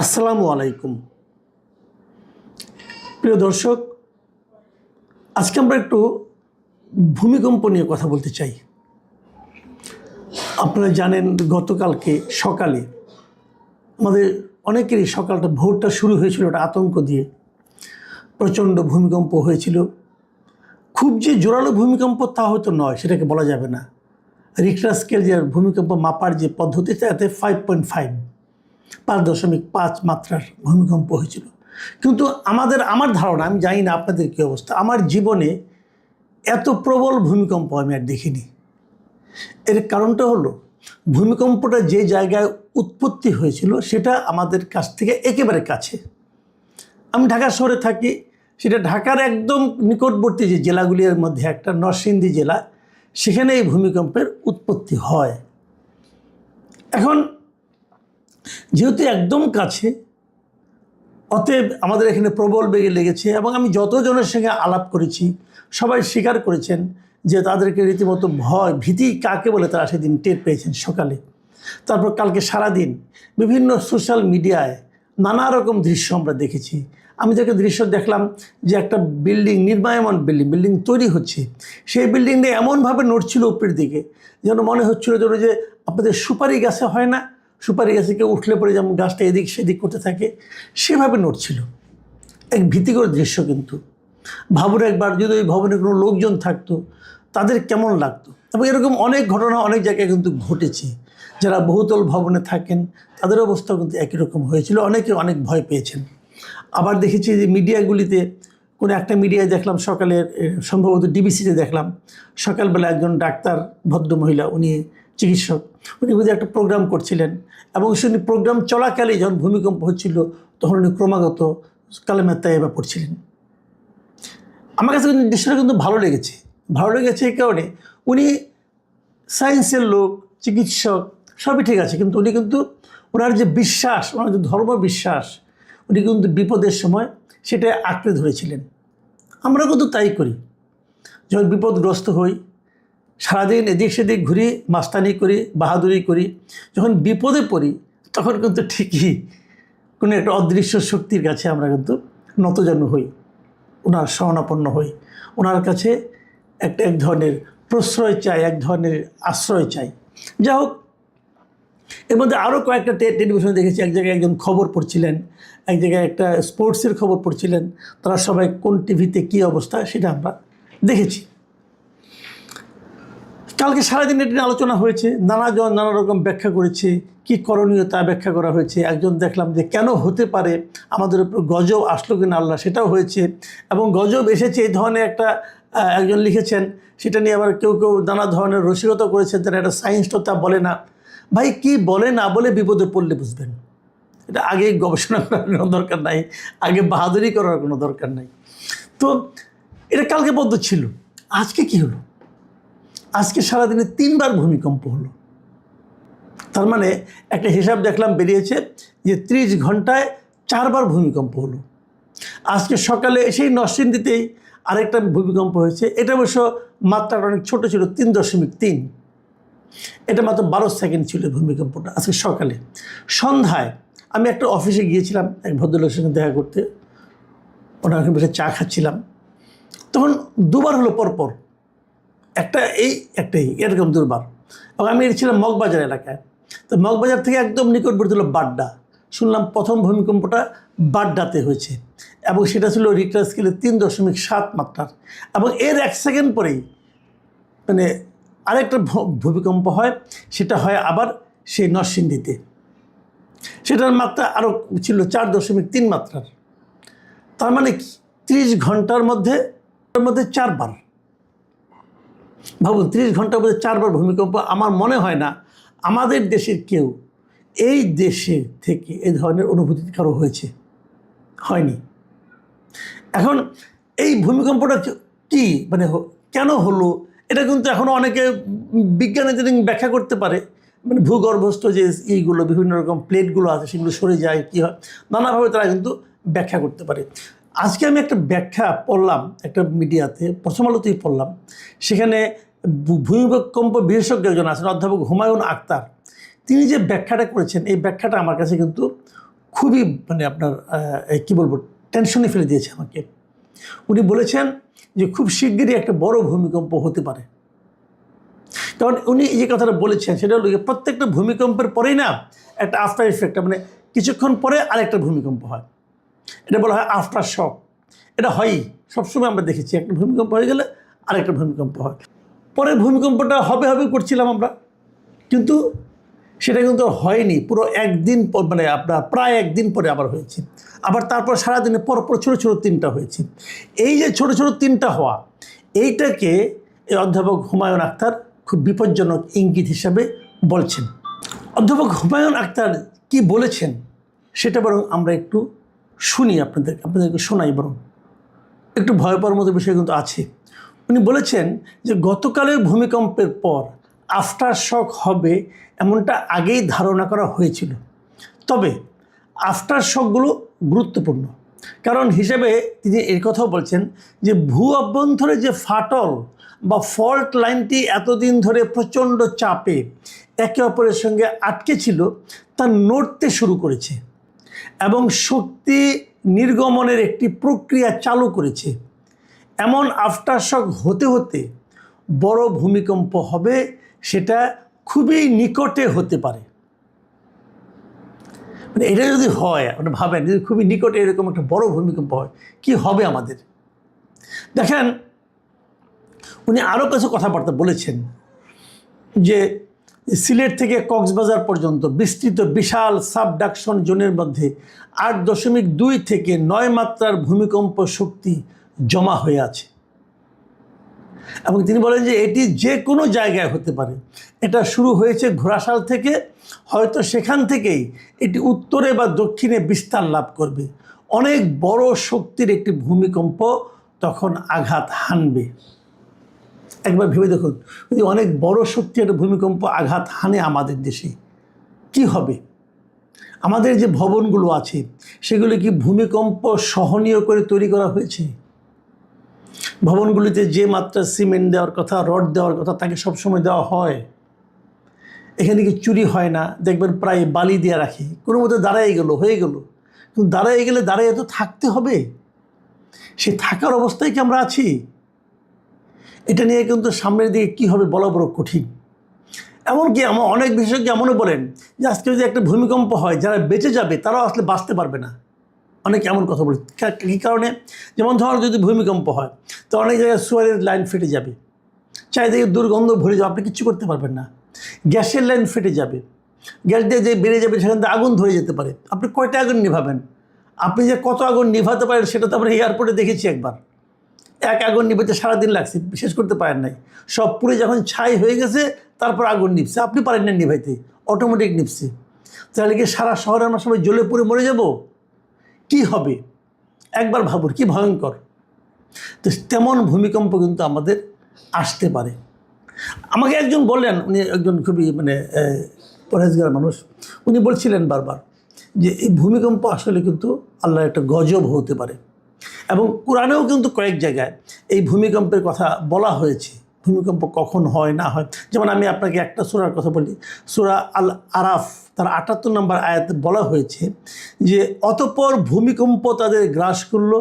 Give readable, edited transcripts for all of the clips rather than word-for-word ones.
আসসালামু আলাইকুম প্রিয় দর্শক, আজকে আমরা একটু ভূমিকম্প নিয়ে কথা বলতে চাই। আপনারা জানেন গতকালকে সকালে আমাদের অনেকেরই সকালটা ভোরটা শুরু হয়েছিল একটা আতঙ্ক দিয়ে। প্রচণ্ড ভূমিকম্প হয়েছিল। খুব যে জোরালো ভূমিকম্প তা হয়তো নয়, সেটাকে বলা যাবে না। রিক্টার স্কেল যে ভূমিকম্প মাপার যে পদ্ধতি তাতে 5.5 5.5 মাত্রার ভূমিকম্প হয়েছিল। কিন্তু আমার ধারণা, আমি জানি না আপনাদের কী অবস্থা, আমার জীবনে এত প্রবল ভূমিকম্প আমি আর দেখিনি। এর কারণটা হলো ভূমিকম্পটা যে জায়গায় উৎপত্তি হয়েছিল সেটা আমাদের কাছ থেকে একেবারে কাছে। আমি ঢাকা শহরে থাকি, সেটা ঢাকার একদম নিকটবর্তী যে জেলাগুলির মধ্যে একটা নরসিংদী জেলা, সেখানে এই ভূমিকম্পের উৎপত্তি হয়। এখন যেহেতু একদম কাছে, অতএব আমাদের এখানে প্রবল বেগে লেগেছে এবং আমি যতজনের সঙ্গে আলাপ করেছি সবাই স্বীকার করেছেন যে তাদেরকে রীতিমতো ভীতি কাকে বলে তারা সেদিন টের পেয়েছেন সকালে। তারপর কালকে সারাদিন বিভিন্ন সোশ্যাল মিডিয়ায় নানা রকম দৃশ্য আমরা দেখেছি। আমি যখন দৃশ্য দেখলাম যে একটা বিল্ডিং, নির্মায়মান বিল্ডিং তৈরি হচ্ছে, সেই বিল্ডিংটা এমনভাবে নড়ছিল উপরের দিকে যেন মনে হচ্ছিল যেন যে আপনাদের সুপারি গাছে হয় না, সুপারি গাছে কেউ উঠলে পরে যেমন গাছটা এদিক সেদিক করতে থাকে, সেভাবে নড়ছিল। এক ভীতিকর দৃশ্য। কিন্তু ভাবুন একবার, যদি ওই ভবনে কোনো লোকজন থাকতো তাদের কেমন লাগতো। এবং এরকম অনেক ঘটনা অনেক জায়গায় কিন্তু ঘটেছে। যারা বহুতল ভবনে থাকেন তাদের অবস্থাও কিন্তু একই রকম হয়েছিল, অনেকে অনেক ভয় পেয়েছেন। আবার দেখেছি যে মিডিয়াগুলিতে, কোনো একটা মিডিয়ায় দেখলাম সকালে, সম্ভবত ডিবিসিতে দেখলাম, সকালবেলা একজন ডাক্তার ভদ্রমহিলা, উনি চিকিৎসক, উনি বোধহয় একটা প্রোগ্রাম করছিলেন এবং উনি প্রোগ্রাম চলাকালে যখন ভূমিকম্প হচ্ছিল তখন উনি ক্রমাগত কালেমা তাইয়্যিবা পড়ছিলেন। আমার কাছে কিন্তু দৃশ্যটা কিন্তু ভালো লেগেছে এই কারণে, উনি সায়েন্সের লোক, চিকিৎসক, সবই ঠিক আছে, কিন্তু উনি কিন্তু ওনার যে বিশ্বাস, ওনার যে ধর্ম বিশ্বাস, উনি কিন্তু বিপদের সময় সেটা আঁকড়ে ধরেছিলেন। আমরা কিন্তু তাই করি। যখন বিপদগ্রস্ত হই, সারাদিন এদিক সেদিক ঘুরি, মাস্তানি করি, বাহাদুরি করি, যখন বিপদে পড়ি তখন কিন্তু ঠিকই কোনো একটা অদৃশ্য শক্তির কাছে আমরা কিন্তু নতজানু হই, ওনার শরণাপন্ন হই, ওনার কাছে এক ধরনের প্রশ্রয় চাই, এক ধরনের আশ্রয় চাই। যা হোক, এর মধ্যে আরও কয়েকটা টেলিভিশনে দেখেছি, এক জায়গায় একজন খবর পড়ছিলেন, এক জায়গায় একটা স্পোর্টসের খবর পড়ছিলেন, তারা সবাই কোন টিভিতে কী অবস্থা সেটা আমরা দেখেছি। কালকে সারাদিন এটি নিয়ে আলোচনা হয়েছে, নানা রকম ব্যাখ্যা করেছে, কি করণীয় তা ব্যাখ্যা করা হয়েছে। একজন দেখলাম যে কেন হতে পারে, আমাদের উপর গজব আসলো কিনা আল্লাহ, সেটাও হয়েছে। এবং গজব এসেছে এই ধরনের একটা একজন লিখেছেন, সেটা নিয়ে আবার কেউ নানা ধরনের রসিকতা করেছেন, তারা এটা সায়েন্স তো তা বলে না। ভাই, কি বলে না বলে বিপদে পড়লে বুঝবেন। এটা আগে গবেষণা করার কোনো দরকার নাই, আগে বাহাদুরি করার কোনো দরকার নাই। তো এটা কালকে পর্যন্ত ছিল। আজকে কি হলো? আজকে সারাদিনে 3বার ভূমিকম্প হলো। তার মানে একটা হিসাব দেখলাম বেরিয়েছে যে 30 ঘন্টায় 4বার ভূমিকম্প হলো। আজকে সকালে সেই নরসিংদীতেই আরেকটা ভূমিকম্প হয়েছে। এটা অবশ্য মাত্রাটা অনেক ছোটো ছিল, 3.3। এটা মাত্র 12 সেকেন্ড ছিল ভূমিকম্পটা আজকে সকালে। সন্ধ্যায় আমি একটা অফিসে গিয়েছিলাম এক ভদ্রলোকের সঙ্গে দেখা করতে, ওনার ওখানে বসে চা খাচ্ছিলাম। তখন 2বার হলো পরপর, একটাই এরকম 2বার। এবং আমি ছিলাম মগবাজার এলাকায়। তো মগবাজার থেকে একদম নিকটবর্তী হলো বাড্ডা। শুনলাম প্রথম ভূমিকম্পটা বাড্ডাতে হয়েছে এবং সেটা ছিল রিক্টার স্কেলে 3.7 মাত্রার। এবং এর 1 সেকেন্ড পরেই মানে আরেকটা ভূমিকম্প হয়, সেটা হয় আবার সেই নরসিংদীতে। সেটার মাত্রা আরও ছিল 4.3 মাত্রার। তার মানে 30 ঘন্টার মধ্যে 4বার। ভাবুন, 30 ঘন্টার মধ্যে 4বার ভূমিকম্প। আমার মনে হয় না আমাদের দেশের কেউ এই দেশে থেকে এই ধরনের অনুভূতি কারো হয়নি। এখন এই ভূমিকম্পটা কি মানে কেন হলো, এটা কিন্তু এখনও অনেকে বিজ্ঞানীদের ব্যাখ্যা করতে পারে। মানে ভূগর্ভস্থ যে এইগুলো বিভিন্ন রকম প্লেটগুলো আছে সেগুলো সরে যায়, কী হয়, নানাভাবে তারা কিন্তু ব্যাখ্যা করতে পারে। আজকে আমি একটা ব্যাখ্যা পড়লাম একটা মিডিয়াতে, প্রথম আলোতেই পড়লাম। সেখানে ভূমিকম্প বিশেষজ্ঞ একজন আছেন, অধ্যাপক হুমায়ুন আখতার। তিনি যে ব্যাখ্যাটা করেছেন, এই ব্যাখ্যাটা আমার কাছে কিন্তু খুবই মানে আপনার কী বলবো, টেনশনে ফেলে দিয়েছে আমাকে। উনি বলেছেন যে খুব শিগগিরই একটা বড় ভূমিকম্প হতে পারে। কারণ উনি যে কথাটা বলেছেন সেটা হলো প্রত্যেকটা ভূমিকম্পের পরেই না একটা আফটার ইফেক্ট, মানে কিছুক্ষণ পরে আরেকটা ভূমিকম্প হয়। এটা বলা হয় আফটার শক। এটা হয়ই, সবসময় আমরা দেখেছি একটা ভূমিকম্প হয়ে গেলে আরেকটা ভূমিকম্প হয়। পরের ভূমিকম্পটা হবে হবে করছিলাম আমরা, কিন্তু সেটা কিন্তু হয়নি। পুরো একদিন পর, মানে আপনার প্রায় একদিন পরে আবার হয়েছে। আবার তারপর সারাদিনে পরপর ছোটো ছোটো 3টা হয়েছে। এই যে ছোটো ছোটো 3টা হওয়া, এইটাকে এই অধ্যাপক হুমায়ুন আখতার খুব বিপজ্জনক ইঙ্গিত হিসাবে বলছেন। অধ্যাপক হুমায়ুন আখতার কি বলেছেন সেটা বরং আমরা একটু শুনি, আপনাদেরকে শোনাই। বরং একটু ভয় পাওয়ার মতো বিষয় কিন্তু আছে। উনি বলেছেন যে গতকালের ভূমিকম্পের পর আফটার শক হবে এমনটা আগেই ধারণা করা হয়েছিল, তবে আফটার শকগুলো গুরুত্বপূর্ণ কারণ হিসেবে তিনি এই কথাও বলছেন যে ভূ অভ্যন্তরে যে ফাটল বা ফল্ট লাইনটি এতদিন ধরে প্রচণ্ড চাপে একে অপরের সঙ্গে আটকে ছিল তা নড়তে শুরু করেছে এবং শক্তি নির্গমনের একটি প্রক্রিয়া চালু করেছে। এমন আফটার শক হতে হতে বড় ভূমিকম্প হবে, সেটা খুবই নিকটে হতে পারে। মানে এটা যদি হয়, আপনি ভাবেন যদি খুবই নিকটে এরকম একটা বড় ভূমিকম্প হয়, কি হবে আমাদের। দেখেন, উনি আরও কিছু কথাবার্তা বলেছেন যে সিলেট থেকে কক্সবাজার পর্যন্ত বিস্তৃত বিশাল সাবডাকশন জোনের মধ্যে 8.2 থেকে 9 মাত্রার ভূমিকম্প শক্তি জমা হয়ে আছে এবং তিনি বলেন যে এটি যে কোনো জায়গায় হতে পারে। এটা শুরু হয়েছে ঘোড়াশাল থেকে, হয়তো সেখান থেকেই এটি উত্তরে বা দক্ষিণে বিস্তার লাভ করবে। অনেক বড় শক্তির একটি ভূমিকম্প তখন আঘাত হানবে। একবার ভেবে দেখুন, যদি অনেক বড় শক্তির একটা ভূমিকম্প আঘাত হানে আমাদের দেশে, কি হবে? আমাদের যে ভবনগুলো আছে সেগুলো কি ভূমিকম্প সহনীয় করে তৈরি করা হয়েছে? ভবনগুলিতে যে মাত্রা সিমেন্ট দেওয়ার কথা, রড দেওয়ার কথা, তাকে সবসময় দেওয়া হয়? এখানে কি চুরি হয় না? দেখবেন প্রায় বালি দিয়ে রাখি, কোনো মতো দাঁড়াই গেল, হয়ে গেল। কিন্তু দাঁড়াই গেলে দাঁড়াই তো থাকতে হবে, সে থাকার অবস্থায় কি আমরা আছি? এটা নিয়ে কিন্তু সামনের দিকে কী হবে বলা বড় কঠিন। এমনকি আমার অনেক বিশেষজ্ঞ এমনও বলেন যে আজকে যদি একটা ভূমিকম্প হয়, যারা বেঁচে যাবে তারাও আসলে বাঁচতে পারবে না। অনেকে এমন কথা বলে। কী কারণে? যেমন ধরো যদি ভূমিকম্প হয় তো অনেক জায়গায় সোয়ারের লাইন ফেটে যাবে, চারিদিকে দুর্গন্ধ ভরে যাবে, আপনি কিচ্ছু করতে পারবেন না। গ্যাসের লাইন ফেটে যাবে, গ্যাস দিয়ে যে বেড়ে যাবে, সেখান থেকে আগুন ধরে যেতে পারে। আপনি কয়টা আগুন নিভাবেন? আপনি যে কত আগুন নিভাতে পারেন সেটা তো আমরা এয়ারপোর্টে দেখেছি একবার। এক আগুন নিভাতে সারাদিন লাগছে, শেষ করতে পারেন নাই। সব পুড়ে যখন ছাই হয়ে গেছে তারপর আগুন নিভছে, আপনি পারেন না নিভাইতে, অটোমেটিক নিভছে। তাহলে কি সারা শহরে আমরা সবাই জ্বলে পুড়ে মরে যাব? কি হবে একবার ভাবুন, কি ভয়ঙ্কর। তো তেমন ভূমিকম্প কিন্তু আমাদের আসতে পারে। আমাকে একজন বললেন, উনি একজন খুবই পরহেজগার মানুষ, উনি বলছিলেন বারবার যে এই ভূমিকম্প আসলে কিন্তু আল্লাহর একটা গজব হতে পারে এবং কোরআনেও কিন্তু কয়েক জায়গায় এই ভূমিকম্পের কথা বলা হয়েছে। ভূমিকম্প কখন হয় না হয়, যেমন আমি আপনাকে একটা সূরার কথা বলি, সূরা আল আরাফ তার 78 নম্বর আয়াতে বলা হয়েছে যে অতঃপর ভূমিকম্প তাদের গ্রাস করল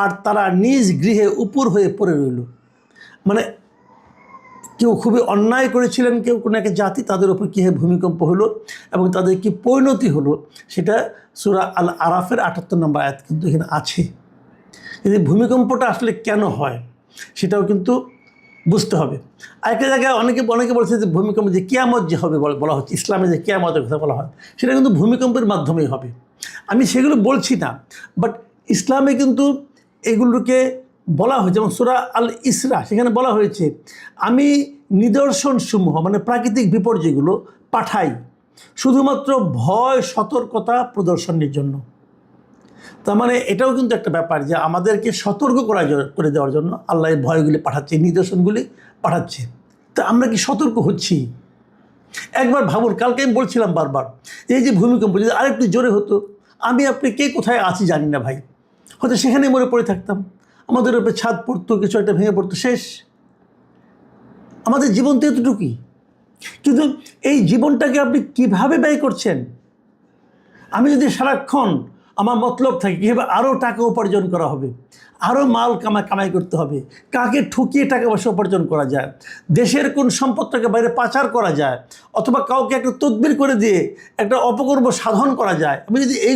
আর তারা নিজ গৃহে উপুর হয়ে পড়ে রইল। মানে কেউ খুবই অন্যায় করেছিলেন, কেউ কোনো একটা জাতি, তাদের উপর কীভাবে ভূমিকম্প হলো এবং তাদের কি পরিণতি হলো, সেটা সূরা আল আরাফের 78 নম্বর আয়াত কিন্তু এখানে আছে। যদি ভূমিকম্পটা আসলে কেন হয় সেটাও কিন্তু বুঝতে হবে। আরেকটা জায়গায় অনেকে বলছে যে ভূমিকম্প যে কিয়ামত যে হবে বলা হচ্ছে, ইসলামে যে কিয়ামতের কথা বলা হয় সেটা কিন্তু ভূমিকম্পের মাধ্যমেই হবে। আমি সেগুলো বলছি না, বাট ইসলামে কিন্তু এগুলোকে বলা হয়েছে। যেমন সূরা আল ইসরা, সেখানে বলা হয়েছে আমি নিদর্শনসমূহ মানে প্রাকৃতিক বিপর্যয়গুলো পাঠাই শুধুমাত্র ভয় সতর্কতা প্রদর্শনের জন্য। তার মানে এটাও কিন্তু একটা ব্যাপার যে আমাদেরকে সতর্ক করে দেওয়ার জন্য আল্লাহ এই ভয়গুলি পাঠাচ্ছে, নিদর্শনগুলি পাঠাচ্ছে। তা আমরা কি সতর্ক হচ্ছি? একবার ভাবুন, কালকে আমি বলছিলাম বারবার, এই যে ভূমিকম্প যদি আরেকটু জোরে হতো, আমি আপনি কে কোথায় আছি জানি না ভাই, হয়তো সেখানেই মরে পড়ে থাকতাম, আমাদের উপরে ছাদ পড়তো, কিছু একটা ভেঙে পড়তো, শেষ। আমাদের জীবন তো এতটুকুই। কিন্তু এই জীবনটাকে আপনি কিভাবে ব্যয় করছেন? আমি যদি সারাক্ষণ আমার মতলব থাকে কীভাবে আরও টাকা উপার্জন করা হবে, আরও মাল কামাই করতে হবে, কাকে ঠকিয়ে টাকা পয়সা উপার্জন করা যায়, দেশের কোন সম্পদটাকে বাইরে পাচার করা যায়, অথবা কাউকে একটা তদবির করে দিয়ে একটা অপকর্ম সাধন করা যায়, আমি যদি এই